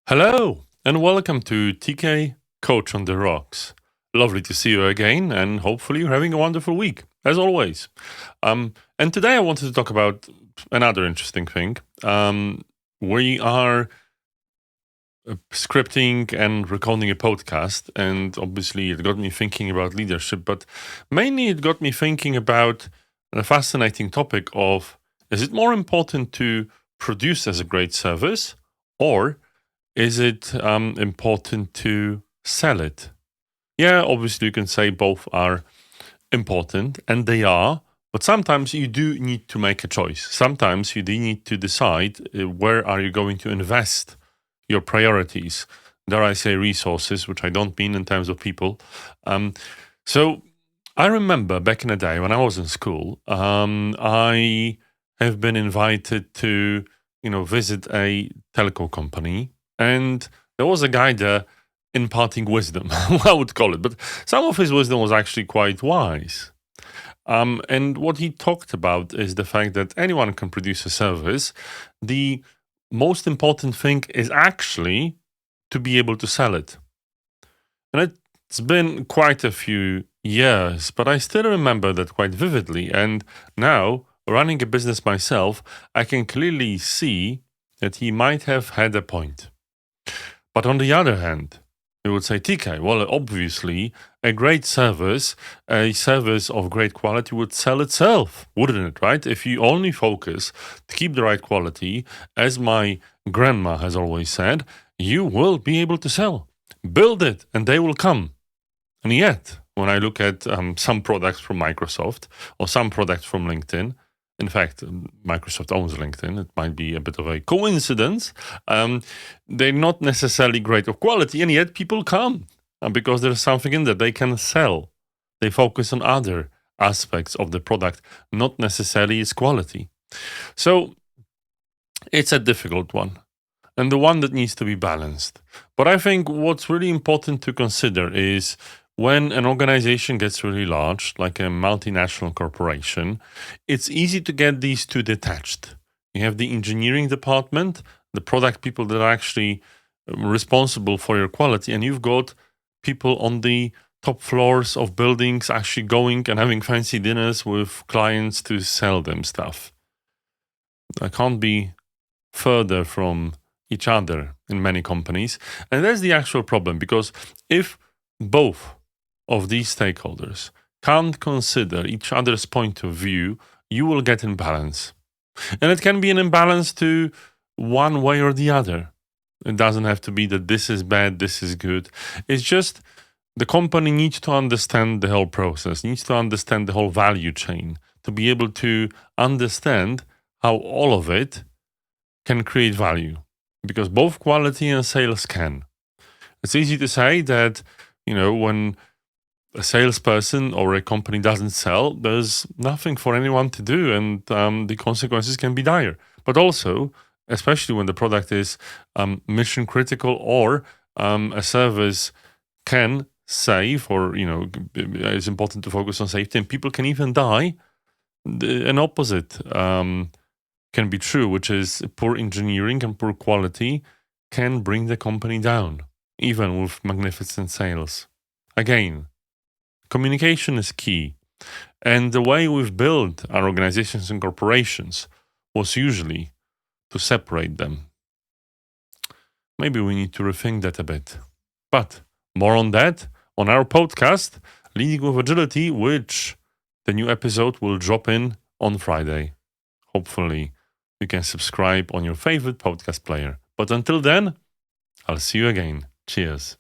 Hello, and welcome to TK Coach on the Rocks. Lovely to see you again, and hopefully you're having a wonderful week, as always. And today I wanted to talk about another interesting thing. We are scripting and recording a podcast, and obviously it got me thinking about leadership, but mainly it got me thinking about the fascinating topic of, is it more important to produce as a great service, or is it important to sell it? Yeah, obviously you can say both are important, and they are, but sometimes you do need to make a choice. Sometimes you do need to decide where are you going to invest your priorities. Dare I say resources, which I don't mean in terms of people. So I remember back in the day when I was in school, I have been invited to, visit a telco company, and there was a guy there imparting wisdom, I would call it. But some of his wisdom was actually quite wise. And what he talked about is the fact that anyone can produce a service. The most important thing is actually to be able to sell it. And it's been quite a few years, but I still remember that quite vividly. And now, running a business myself, I can clearly see that he might have had a point. But on the other hand, we would say, TK, well, obviously, a great service, a service of great quality would sell itself, wouldn't it, right? If you only focus to keep the right quality, as my grandma has always said, you will be able to sell. Build it, and they will come. And yet, when I look at some products from Microsoft or some products from LinkedIn, in fact, Microsoft owns LinkedIn. It might be a bit of a coincidence. They're not necessarily great of quality, and yet people come because there's something in that they can sell. They focus on other aspects of the product, not necessarily its quality. So it's a difficult one, and the one that needs to be balanced. But I think what's really important to consider is when an organization gets really large, like a multinational corporation, it's easy to get these two detached. You have the engineering department, the product people that are actually responsible for your quality, and you've got people on the top floors of buildings actually going and having fancy dinners with clients to sell them stuff. I can't be further from each other in many companies. And that's the actual problem, because if both of these stakeholders can't consider each other's point of view, you will get imbalance. And it can be an imbalance to one way or the other. It doesn't have to be that this is bad, this is good. It's just the company needs to understand the whole process, needs to understand the whole value chain, to be able to understand how all of it can create value. Because both quality and sales can. It's easy to say that, when a salesperson or a company doesn't sell, there's nothing for anyone to do, and the consequences can be dire. But also, especially when the product is mission critical, or a service can save, or it's important to focus on safety, and people can even die. An opposite can be true, which is poor engineering and poor quality can bring the company down, even with magnificent sales. Again, communication is key. And the way we've built our organizations and corporations was usually to separate them. Maybe we need to rethink that a bit. But more on that on our podcast, Leading with Agility, which the new episode will drop in on Friday. Hopefully, you can subscribe on your favorite podcast player. But until then, I'll see you again. Cheers.